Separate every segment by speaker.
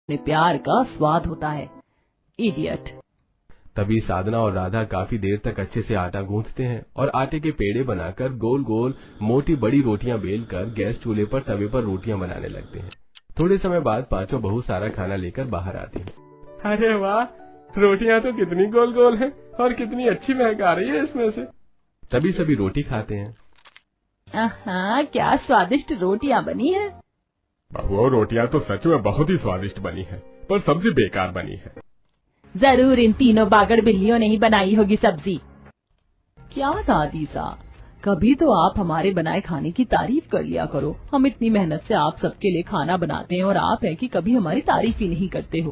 Speaker 1: अपने प्यार का स्वाद होता है। इडियट।
Speaker 2: तभी साधना और राधा काफी देर तक अच्छे से आटा गूंथते हैं और आटे के पेड़े बनाकर गोल गोल मोटी बड़ी रोटियां बेलकर गैस चूल्हे पर तवे पर रोटियां बनाने लगते हैं। थोड़े समय बाद पांचों बहू सारा खाना लेकर बाहर आती हैं।
Speaker 3: अरे वाह, रोटियां तो कितनी गोल गोल हैं और कितनी अच्छी महक आ रही है इसमें से।
Speaker 2: तभी सभी रोटी खाते हैं।
Speaker 1: क्या स्वादिष्ट रोटियां बनी है।
Speaker 3: बहुओं, रोटियां तो सच में बहुत ही स्वादिष्ट बनी है, पर सब्जी बेकार बनी है।
Speaker 1: जरूर इन तीनों बागड़ बिल्लियों ने ही बनाई होगी सब्जी। क्या दादी सा, कभी तो आप हमारे बनाए खाने की तारीफ कर लिया करो। हम इतनी मेहनत से आप सबके लिए खाना बनाते हैं और आप है कि कभी हमारी तारीफ ही नहीं करते हो।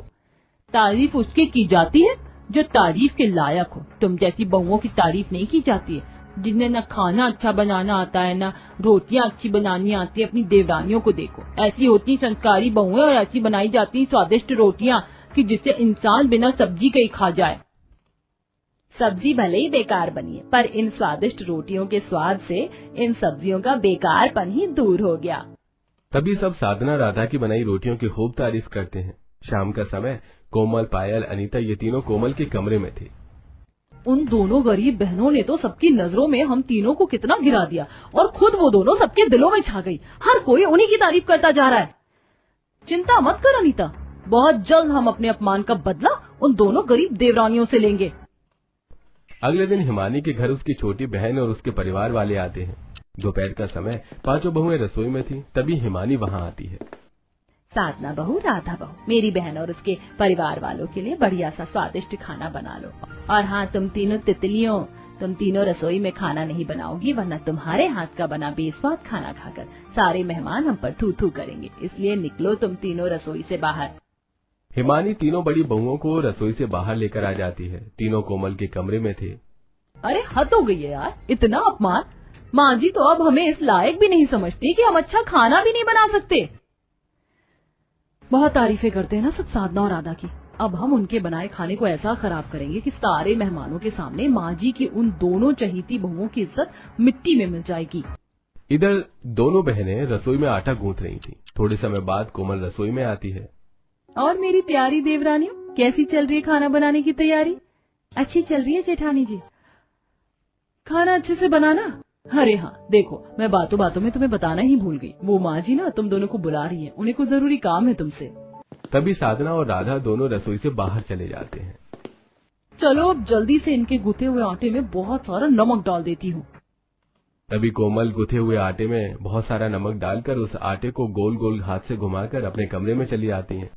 Speaker 1: तारीफ उसकी की जाती है जो तारीफ के लायक हो। तुम जैसी बहुओं की तारीफ नहीं की जाती है जिन्हें न खाना अच्छा बनाना आता है न रोटियां अच्छी बनानी आती है। अपनी देवरानियों को देखो, ऐसी होती संस्कारी बहुएं और ऐसी बनाई जाती स्वादिष्ट रोटियां कि जिससे इंसान बिना सब्जी के ही खा जाए। सब्जी भले ही बेकार बनी है, पर इन स्वादिष्ट रोटियों के स्वाद से इन सब्जियों का बेकारपन ही दूर हो गया।
Speaker 2: तभी सब साधना राधा की बनाई रोटियों की खूब तारीफ करते हैं। शाम का समय कोमल, पायल, अनीता ये तीनों कोमल के कमरे में थे।
Speaker 1: उन दोनों गरीब बहनों ने तो सबकी नजरों में हम तीनों को कितना गिरा दिया और खुद वो दोनों सबके दिलों में छा गई। हर कोई उन्हीं की तारीफ करता जा रहा है। चिंता मत कर अनीता, बहुत जल्द हम अपने अपमान का बदला उन दोनों गरीब देवरानियों से लेंगे।
Speaker 2: अगले दिन हिमानी के घर उसकी छोटी बहन और उसके परिवार वाले आते हैं। दोपहर का समय पांचों बहुएं रसोई में थी। तभी हिमानी वहां आती है।
Speaker 1: साधना बहू, राधा बहू, मेरी बहन और उसके परिवार वालों के लिए बढ़िया सा स्वादिष्ट खाना बना लो। और हाँ, तुम तीनों तितलियों, तुम तीनों रसोई में खाना नहीं बनाओगी, वरना तुम्हारे हाथ का बना बेस्वाद खाना खाकर सारे मेहमान हम पर थू थू करेंगे। इसलिए निकलो तुम तीनों रसोई से बाहर।
Speaker 2: हिमानी तीनों बड़ी बहुओं को रसोई से बाहर लेकर आ जाती है। तीनों कोमल के कमरे में थे।
Speaker 1: अरे हद हो गई है यार, इतना अपमान। माँ जी तो अब हमें इस लायक भी नहीं समझती कि हम अच्छा खाना भी नहीं बना सकते। बहुत तारीफें करते हैं ना सब साधना और राधा की। अब हम उनके बनाए खाने को ऐसा खराब करेंगे कि सारे मेहमानों के सामने माँ जी की उन दोनों चहीती बहुओं की इज्जत मिट्टी में मिल जाएगी।
Speaker 2: इधर दोनों बहनें रसोई में आटा गूंथ रही थी। थोड़े समय बाद कोमल रसोई में आती है।
Speaker 1: और मेरी प्यारी देवरानियों, कैसी चल रही है खाना बनाने की तैयारी। अच्छी चल रही है जेठानी जी। खाना अच्छे से बनाना। अरे हाँ, देखो मैं बातों बातों में तुम्हें बताना ही भूल गई। वो माँ जी ना तुम दोनों को बुला रही है, उन्हें कुछ जरूरी काम है तुमसे।
Speaker 2: तभी साधना और राधा दोनों रसोई से बाहर चले जाते हैं।
Speaker 1: चलो अब जल्दी से इनके गुथे हुए आटे में बहुत सारा नमक डाल देती हूँ।
Speaker 2: तभी कोमल गुथे हुए आटे में बहुत सारा नमक डालकर उस आटे को गोल गोल हाथ से घुमाकर अपने कमरे में चली आती हैं।